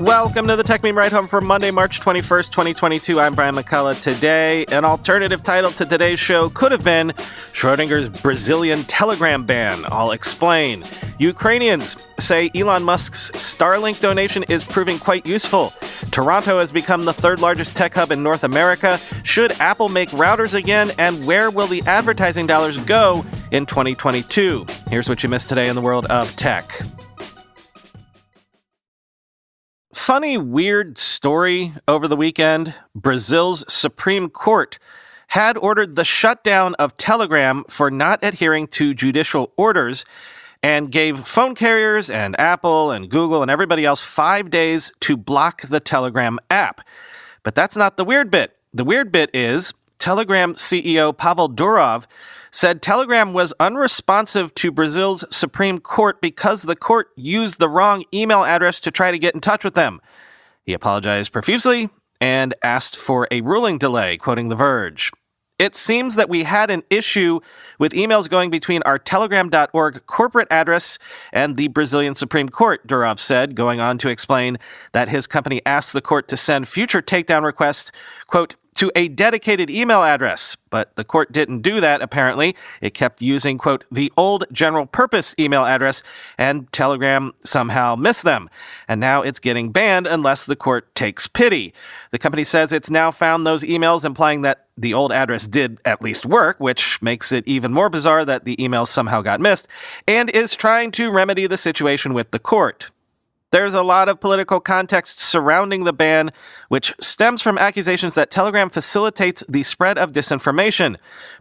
Welcome to the Techmeme Ride Home for Monday, March 21st, 2022. I'm Brian McCullough. Today, an alternative title to today's show could have been Schrodinger's Brazilian Telegram ban. I'll explain. Ukrainians say Elon Musk's Starlink donation is proving quite useful. Toronto has become the third largest tech hub in North America. Should Apple make routers again? And where will the advertising dollars go in 2022? Here's what you missed today in the world of tech. Funny, weird story over the weekend. Brazil's Supreme Court had ordered the shutdown of Telegram for not adhering to judicial orders and gave phone carriers and Apple and Google and everybody else 5 days to block the Telegram app. But that's not the weird bit. The weird bit is Telegram CEO Pavel Durov said Telegram was unresponsive to Brazil's Supreme Court because the court used the wrong email address to try to get in touch with them. He apologized profusely and asked for a ruling delay, quoting The Verge. It seems that we had an issue with emails going between our telegram.org corporate address and the Brazilian Supreme Court, Durov said, going on to explain that his company asked the court to send future takedown requests, quote, to a dedicated email address. But the court didn't do that, apparently. It kept using, quote, the old general purpose email address, and Telegram somehow missed them. And now it's getting banned unless the court takes pity. The company says it's now found those emails implying that the old address did at least work, which makes it even more bizarre that the emails somehow got missed, and is trying to remedy the situation with the court. There's a lot of political context surrounding the ban, which stems from accusations that Telegram facilitates the spread of disinformation.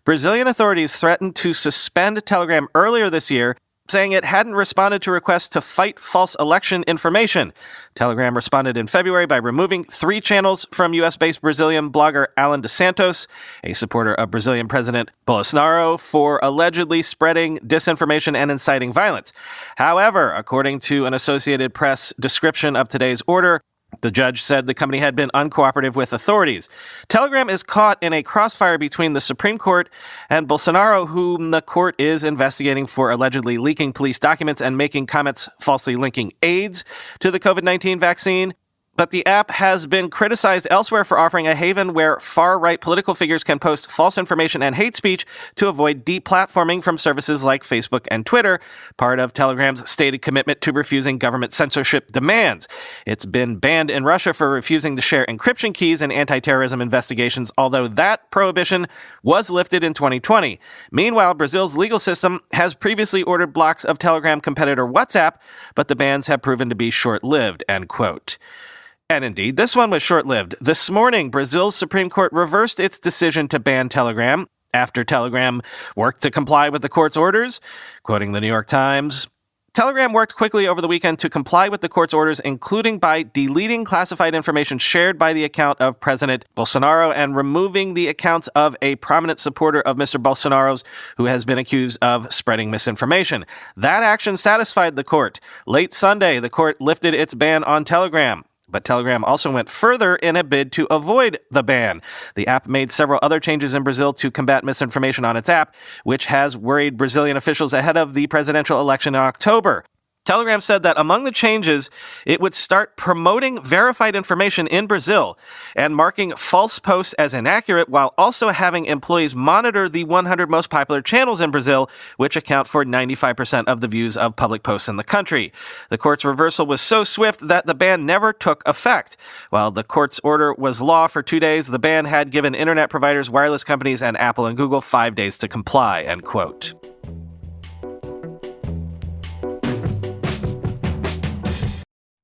Brazilian authorities threatened to suspend Telegram earlier this year, saying it hadn't responded to requests to fight false election information. Telegram responded in February by removing 3 channels from U.S.-based Brazilian blogger Alan dos Santos, a supporter of Brazilian President Bolsonaro, for allegedly spreading disinformation and inciting violence. However, according to an Associated Press description of today's order, the judge said the company had been uncooperative with authorities. Telegram is caught in a crossfire between the Supreme Court and Bolsonaro, whom the court is investigating for allegedly leaking police documents and making comments falsely linking AIDS to the COVID-19 vaccine. But the app has been criticized elsewhere for offering a haven where far-right political figures can post false information and hate speech to avoid deplatforming from services like Facebook and Twitter, part of Telegram's stated commitment to refusing government censorship demands. It's been banned in Russia for refusing to share encryption keys in anti-terrorism investigations, although that prohibition was lifted in 2020. Meanwhile, Brazil's legal system has previously ordered blocks of Telegram competitor WhatsApp, but the bans have proven to be short-lived, end quote. And indeed, this one was short-lived. This morning, Brazil's Supreme Court reversed its decision to ban Telegram after Telegram worked to comply with the court's orders. Quoting the New York Times, Telegram worked quickly over the weekend to comply with the court's orders, including by deleting classified information shared by the account of President Bolsonaro and removing the accounts of a prominent supporter of Mr. Bolsonaro's who has been accused of spreading misinformation. That action satisfied the court. Late Sunday, the court lifted its ban on Telegram. But Telegram also went further in a bid to avoid the ban. The app made several other changes in Brazil to combat misinformation on its app, which has worried Brazilian officials ahead of the presidential election in October. Telegram said that among the changes, it would start promoting verified information in Brazil and marking false posts as inaccurate while also having employees monitor the 100 most popular channels in Brazil, which account for 95% of the views of public posts in the country. The court's reversal was so swift that the ban never took effect. While the court's order was law for 2 days, the ban had given internet providers, wireless companies, and Apple and Google 5 days to comply, end quote.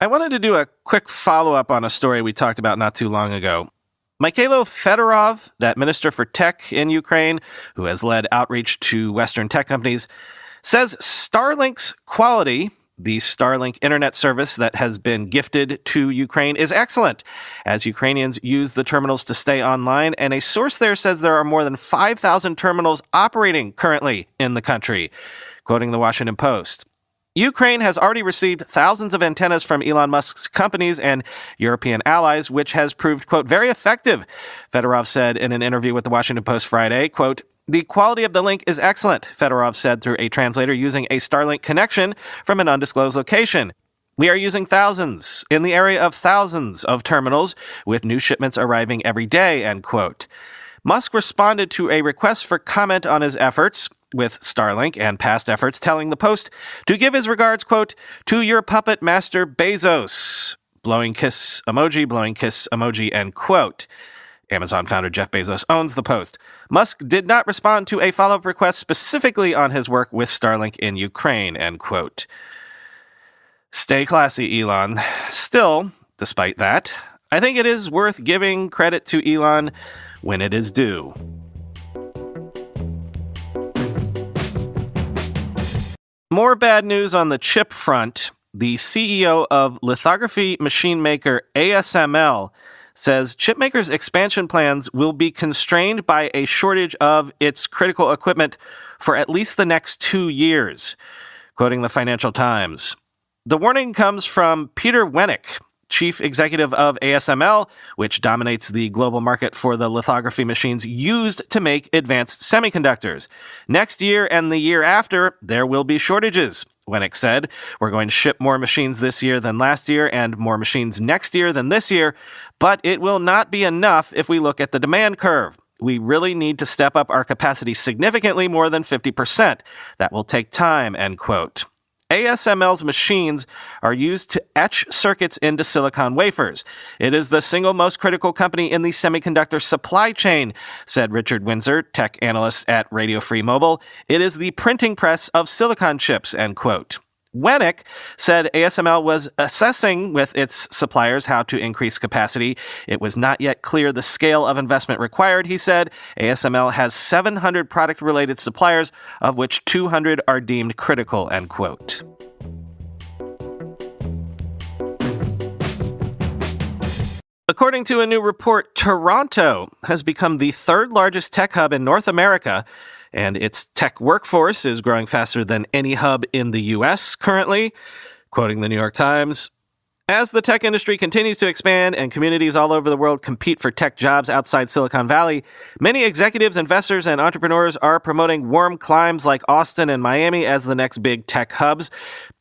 I wanted to do a quick follow-up on a story we talked about not too long ago. Mikhailo Fedorov, that minister for tech in Ukraine, who has led outreach to Western tech companies, says Starlink's quality, the Starlink internet service that has been gifted to Ukraine, is excellent, as Ukrainians use the terminals to stay online, and a source there says there are more than 5,000 terminals operating currently in the country. Quoting the Washington Post, Ukraine has already received thousands of antennas from Elon Musk's companies and European allies, which has proved, quote, very effective, Fedorov said in an interview with the Washington Post Friday. Quote, the quality of the link is excellent, Fedorov said through a translator using a Starlink connection from an undisclosed location. We are using thousands, in the area of thousands of terminals, with new shipments arriving every day, end quote. Musk responded to a request for comment on his efforts with Starlink and past efforts, telling the Post to give his regards, quote, to your puppet master Bezos. Blowing kiss emoji, end quote. Amazon founder Jeff Bezos owns the Post. Musk did not respond to a follow-up request specifically on his work with Starlink in Ukraine, end quote. Stay classy, Elon. Still, despite that, I think it is worth giving credit to Elon when it is due. More bad news on the chip front. The CEO of lithography machine maker ASML says chipmakers' expansion plans will be constrained by a shortage of its critical equipment for at least the next 2 years, quoting the Financial Times. The warning comes from Peter Wenick, chief executive of ASML, which dominates the global market for the lithography machines used to make advanced semiconductors. Next year and the year after, there will be shortages. Wenick said, we're going to ship more machines this year than last year and more machines next year than this year, but it will not be enough if we look at the demand curve. We really need to step up our capacity significantly more than 50%. That will take time, end quote. ASML's machines are used to etch circuits into silicon wafers. It is the single most critical company in the semiconductor supply chain, said Richard Windsor, tech analyst at Radio Free Mobile. It is the printing press of silicon chips, end quote. Wenick said ASML was assessing with its suppliers how to increase capacity. It was not yet clear the scale of investment required, he said. ASML has 700 product-related suppliers, of which 200 are deemed critical, end quote. According to a new report, Toronto has become the third largest tech hub in North America, and its tech workforce is growing faster than any hub in the U.S. currently, quoting the New York Times. As the tech industry continues to expand and communities all over the world compete for tech jobs outside Silicon Valley, many executives, investors, and entrepreneurs are promoting warm climes like Austin and Miami as the next big tech hubs.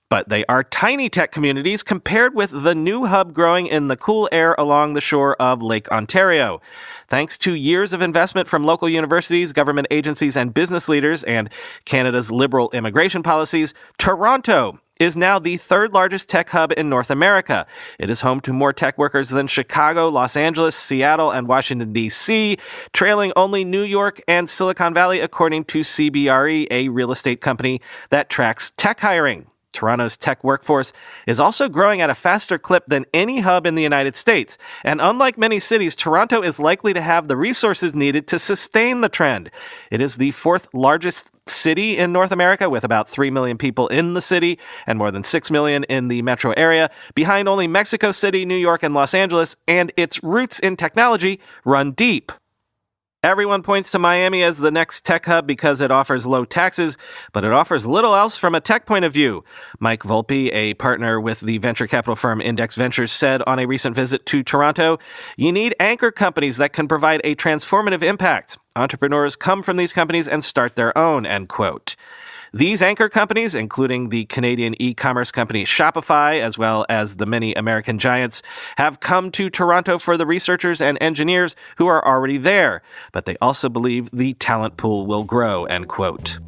But they are tiny tech communities compared with the new hub growing in the cool air along the shore of Lake Ontario. Thanks to years of investment from local universities, government agencies, and business leaders, and Canada's liberal immigration policies, Toronto is now the third largest tech hub in North America. It is home to more tech workers than Chicago, Los Angeles, Seattle, and Washington, D.C., trailing only New York and Silicon Valley, according to CBRE, a real estate company that tracks tech hiring. Toronto's tech workforce is also growing at a faster clip than any hub in the United States. And unlike many cities, Toronto is likely to have the resources needed to sustain the trend. It is the fourth largest city in North America, with about 3 million people in the city and more than 6 million in the metro area, behind only Mexico City, New York, and Los Angeles, and its roots in technology run deep. Everyone points to Miami as the next tech hub because it offers low taxes, but it offers little else from a tech point of view. Mike Volpe, a partner with the venture capital firm Index Ventures, said on a recent visit to Toronto, "You need anchor companies that can provide a transformative impact. Entrepreneurs come from these companies and start their own," end quote. These anchor companies, including the Canadian e-commerce company Shopify, as well as the many American giants, have come to Toronto for the researchers and engineers who are already there, but they also believe the talent pool will grow, end quote.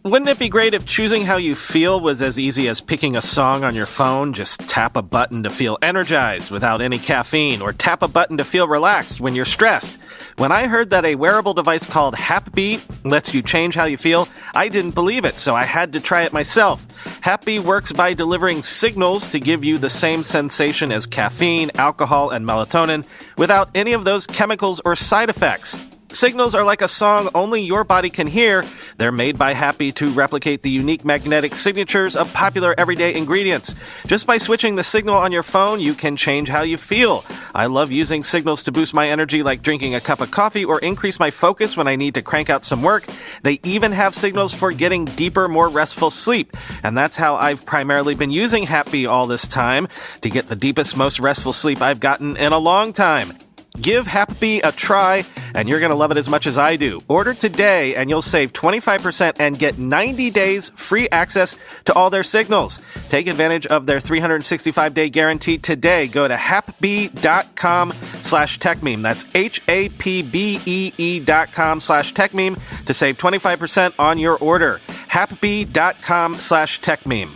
Wouldn't it be great if choosing how you feel was as easy as picking a song on your phone? Just tap a button to feel energized without any caffeine, or tap a button to feel relaxed when you're stressed. When I heard that a wearable device called HapBeat lets you change how you feel, I didn't believe it, so I had to try it myself. HapBeat works by delivering signals to give you the same sensation as caffeine, alcohol, and melatonin without any of those chemicals or side effects. Signals are like a song only your body can hear. They're made by Happy to replicate the unique magnetic signatures of popular everyday ingredients. Just by switching the signal on your phone, you can change how you feel. I love using signals to boost my energy, like drinking a cup of coffee or increase my focus when I need to crank out some work. They even have signals for getting deeper, more restful sleep. And that's how I've primarily been using Happy all this time, to get the deepest, most restful sleep I've gotten in a long time. Give Happy a try, and you're going to love it as much as I do. Order today, and you'll save 25% and get 90 days free access to all their signals. Take advantage of their 365-day guarantee today. Go to happbee.com/techmeme. That's HAPBEE.com/techmeme to save 25% on your order. happbee.com/techmeme.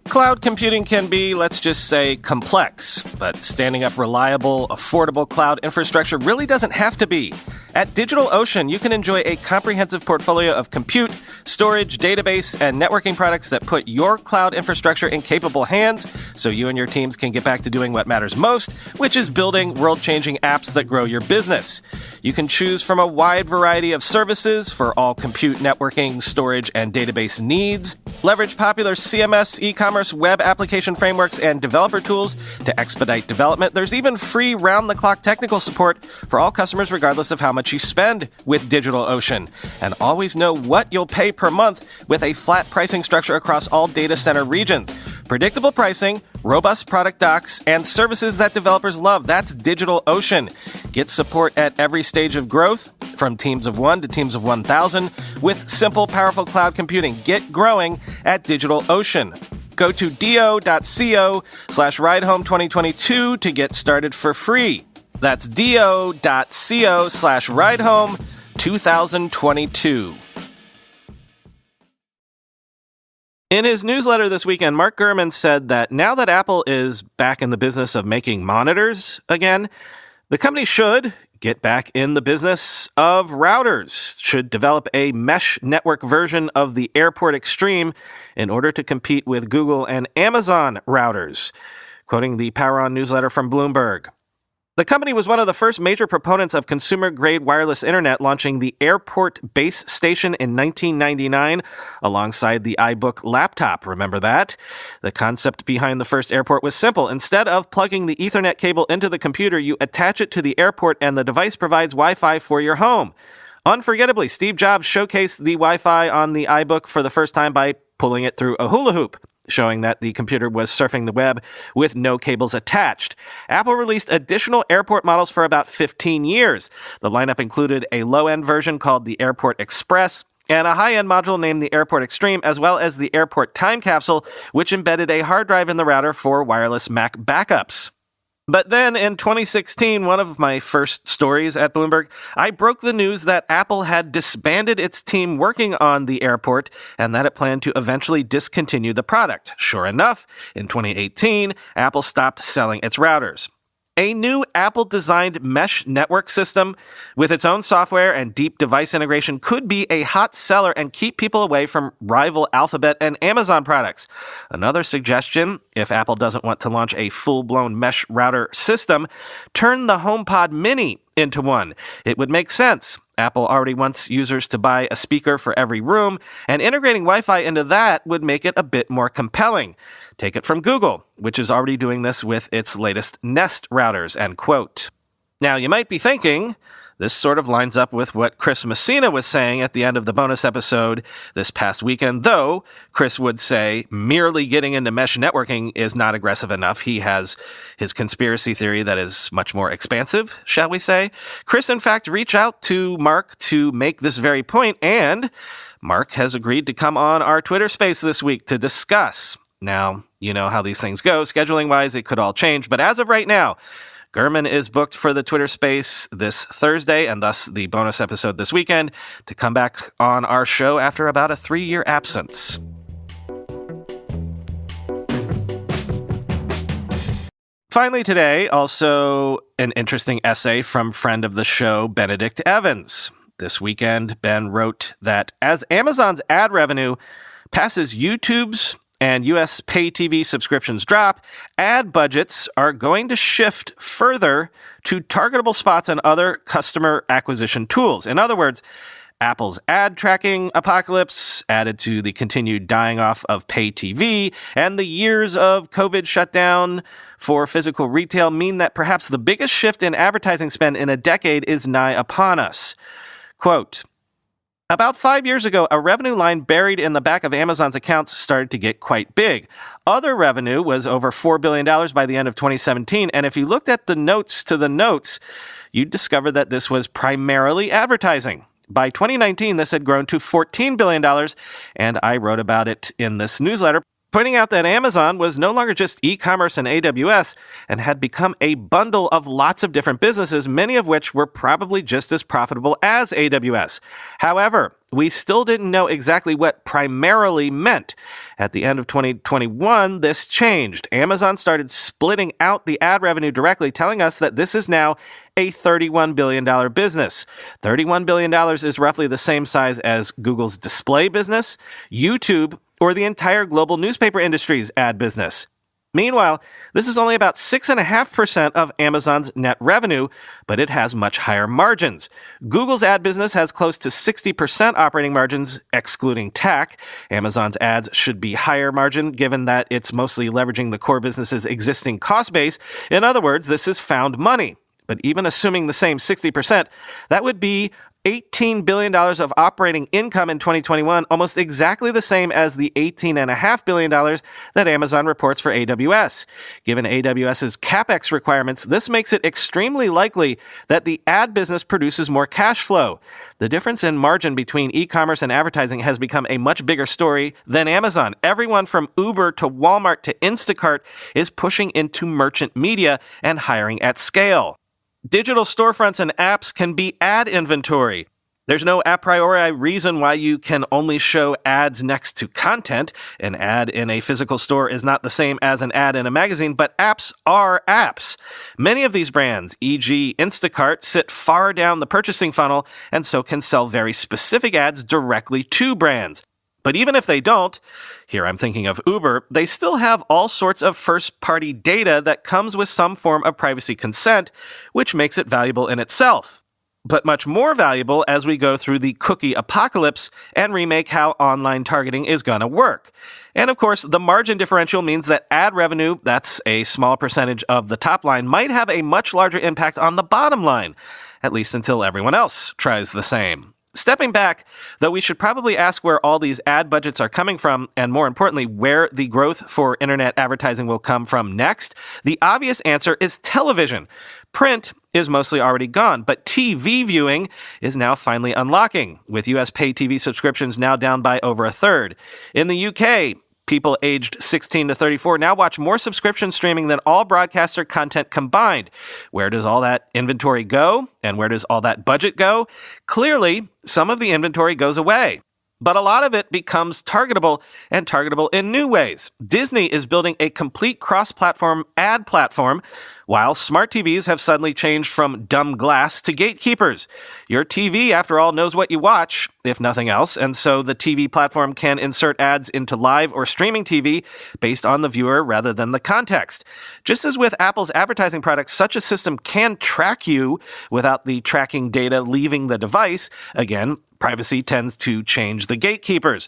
Cloud computing can be, let's just say, complex, but standing up reliable, affordable cloud infrastructure really doesn't have to be. At DigitalOcean, you can enjoy a comprehensive portfolio of compute, storage, database, and networking products that put your cloud infrastructure in capable hands so you and your teams can get back to doing what matters most, which is building world-changing apps that grow your business. You can choose from a wide variety of services for all compute, networking, storage, and database needs. Leverage popular CMS, e-commerce, web application frameworks, and developer tools to expedite development. There's even free round-the-clock technical support for all customers regardless of how much you spend with DigitalOcean. And always know what you'll pay per month with a flat pricing structure across all data center regions. Predictable pricing, robust product docs, and services that developers love. That's DigitalOcean. Get support at every stage of growth, from teams of 1 to teams of 1,000, with simple, powerful cloud computing. Get growing at DigitalOcean. Go to do.co/ridehome2022 to get started for free. That's do.co/ridehome2022. In his newsletter this weekend, Mark Gurman said that now that Apple is back in the business of making monitors again, the company should get back in the business of routers, should develop a mesh network version of the Airport Extreme in order to compete with Google and Amazon routers. Quoting the Power On newsletter from Bloomberg. The company was one of the first major proponents of consumer-grade wireless internet, launching the Airport Base Station in 1999 alongside the iBook laptop. Remember that? The concept behind the first airport was simple. Instead of plugging the Ethernet cable into the computer, you attach it to the airport and the device provides Wi-Fi for your home. Unforgettably, Steve Jobs showcased the Wi-Fi on the iBook for the first time by pulling it through a hula hoop, showing that the computer was surfing the web with no cables attached. Apple released additional Airport models for about 15 years. The lineup included a low-end version called the Airport Express and a high-end module named the Airport Extreme, as well as the Airport Time Capsule, which embedded a hard drive in the router for wireless Mac backups. But then in 2016, one of my first stories at Bloomberg, I broke the news that Apple had disbanded its team working on the Airport and that it planned to eventually discontinue the product. Sure enough, in 2018, Apple stopped selling its routers. A new Apple-designed mesh network system with its own software and deep device integration could be a hot seller and keep people away from rival Alphabet and Amazon products. Another suggestion, if Apple doesn't want to launch a full-blown mesh router system, turn the HomePod Mini into one. It would make sense. Apple already wants users to buy a speaker for every room, and integrating Wi-Fi into that would make it a bit more compelling. Take it from Google, which is already doing this with its latest Nest routers, end quote. Now, you might be thinking, this sort of lines up with what Chris Messina was saying at the end of the bonus episode this past weekend, though Chris would say merely getting into mesh networking is not aggressive enough. He has his conspiracy theory that is much more expansive, shall we say. Chris, in fact, reached out to Mark to make this very point, and Mark has agreed to come on our Twitter space this week to discuss. Now, you know how these things go. Scheduling-wise, it could all change, but as of right now, Gurman is booked for the Twitter space this Thursday, and thus the bonus episode this weekend, to come back on our show after about a 3-year absence. Finally today, also an interesting essay from friend of the show, Benedict Evans. This weekend, Ben wrote that as Amazon's ad revenue passes YouTube's and U.S. pay TV subscriptions drop, ad budgets are going to shift further to targetable spots and other customer acquisition tools. In other words, Apple's ad tracking apocalypse, added to the continued dying off of pay TV, and the years of COVID shutdown for physical retail mean that perhaps the biggest shift in advertising spend in a decade is nigh upon us. Quote, About 5 years ago, a revenue line buried in the back of Amazon's accounts started to get quite big. Other revenue was over $4 billion by the end of 2017, and if you looked at the notes to the notes, you'd discover that this was primarily advertising. By 2019, this had grown to $14 billion, and I wrote about it in this newsletter, pointing out that Amazon was no longer just e-commerce and AWS and had become a bundle of lots of different businesses, many of which were probably just as profitable as AWS. However, we still didn't know exactly what primarily meant. At the end of 2021, this changed. Amazon started splitting out the ad revenue directly, telling us that this is now a $31 billion business. $31 billion is roughly the same size as Google's display business, YouTube, or the entire global newspaper industry's ad business. Meanwhile, this is only about 6.5% of Amazon's net revenue, but it has much higher margins. Google's ad business has close to 60% operating margins, excluding TAC. Amazon's ads should be higher margin, given that it's mostly leveraging the core business's existing cost base. In other words, this is found money. But even assuming the same 60%, that would be $18 billion of operating income in 2021, almost exactly the same as the $18.5 billion that Amazon reports for AWS. Given AWS's CapEx requirements, this makes it extremely likely that the ad business produces more cash flow. The difference in margin between e-commerce and advertising has become a much bigger story than Amazon. Everyone from Uber to Walmart to Instacart is pushing into merchant media and hiring at scale. Digital storefronts and apps can be ad inventory. There's no a priori reason why you can only show ads next to content. An ad in a physical store is not the same as an ad in a magazine, but apps are apps. Many of these brands, e.g. Instacart, sit far down the purchasing funnel and so can sell very specific ads directly to brands. But even if they don't, here I'm thinking of Uber, they still have all sorts of first-party data that comes with some form of privacy consent, which makes it valuable in itself. But much more valuable as we go through the cookie apocalypse and remake how online targeting is going to work. And of course, the margin differential means that ad revenue, that's a small percentage of the top line, might have a much larger impact on the bottom line, at least until everyone else tries the same. Stepping back, though, we should probably ask where all these ad budgets are coming from, and more importantly, where the growth for internet advertising will come from next. The obvious answer is television. Print is mostly already gone, but TV viewing is now finally unlocking, with U.S. paid TV subscriptions now down by over a third. In the UK, people aged 16 to 34 now watch more subscription streaming than all broadcaster content combined. Where does all that inventory go? And where does all that budget go? Clearly, some of the inventory goes away. But a lot of it becomes targetable, and targetable in new ways. Disney is building a complete cross-platform ad platform, while smart TVs have suddenly changed from dumb glass to gatekeepers. Your TV, after all, knows what you watch, if nothing else, and so the TV platform can insert ads into live or streaming TV based on the viewer rather than the context. Just as with Apple's advertising products, such a system can track you without the tracking data leaving the device. Again, privacy tends to change the gatekeepers.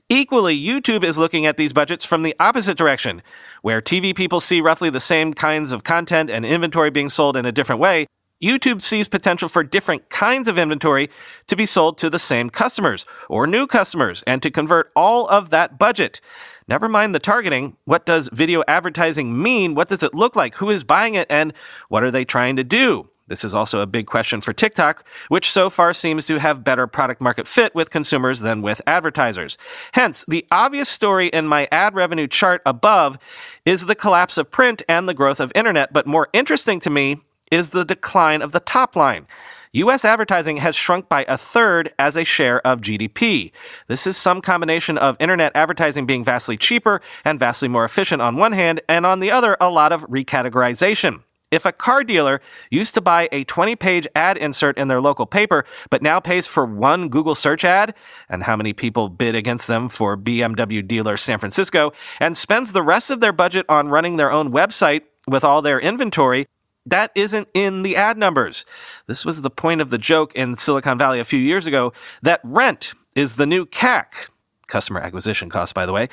Equally, YouTube is looking at these budgets from the opposite direction. Where TV people see roughly the same kinds of content and inventory being sold in a different way, YouTube sees potential for different kinds of inventory to be sold to the same customers or new customers and to convert all of that budget. Never mind the targeting. What does video advertising mean? What does it look like? Who is buying it? And what are they trying to do? This is also a big question for TikTok, which so far seems to have better product market fit with consumers than with advertisers. Hence, the obvious story in my ad revenue chart above is the collapse of print and the growth of internet, but more interesting to me is the decline of the top line. U.S. advertising has shrunk by a third as a share of GDP. This is some combination of internet advertising being vastly cheaper and vastly more efficient on one hand, and on the other, a lot of recategorization. If a car dealer used to buy a 20-page ad insert in their local paper, but now pays for one Google search ad, and how many people bid against them for BMW dealer San Francisco, and spends the rest of their budget on running their own website with all their inventory, that isn't in the ad numbers. This was the point of the joke in Silicon Valley a few years ago, that rent is the new CAC. Customer acquisition cost, by the way.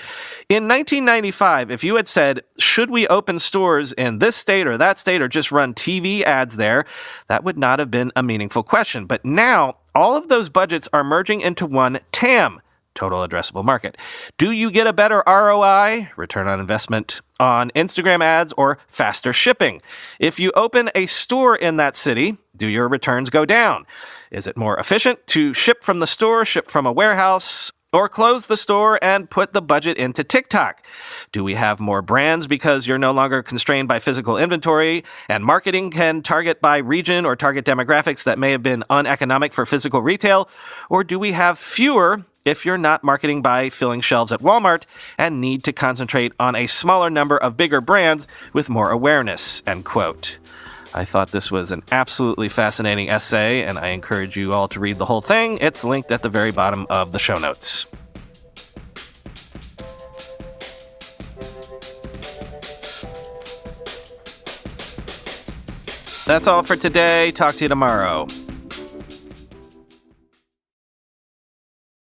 In 1995, if you had said, should we open stores in this state or that state or just run TV ads there, that would not have been a meaningful question. But now, all of those budgets are merging into one TAM, total addressable market. Do you get a better ROI, return on investment, on Instagram ads or faster shipping? If you open a store in that city, do your returns go down? Is it more efficient to ship from the store, ship from a warehouse, or close the store and put the budget into TikTok? Do we have more brands because you're no longer constrained by physical inventory and marketing can target by region or target demographics that may have been uneconomic for physical retail? Or do we have fewer if you're not marketing by filling shelves at Walmart and need to concentrate on a smaller number of bigger brands with more awareness? End quote. I thought this was an absolutely fascinating essay, and I encourage you all to read the whole thing. It's linked at the very bottom of the show notes. That's all for today. Talk to you tomorrow.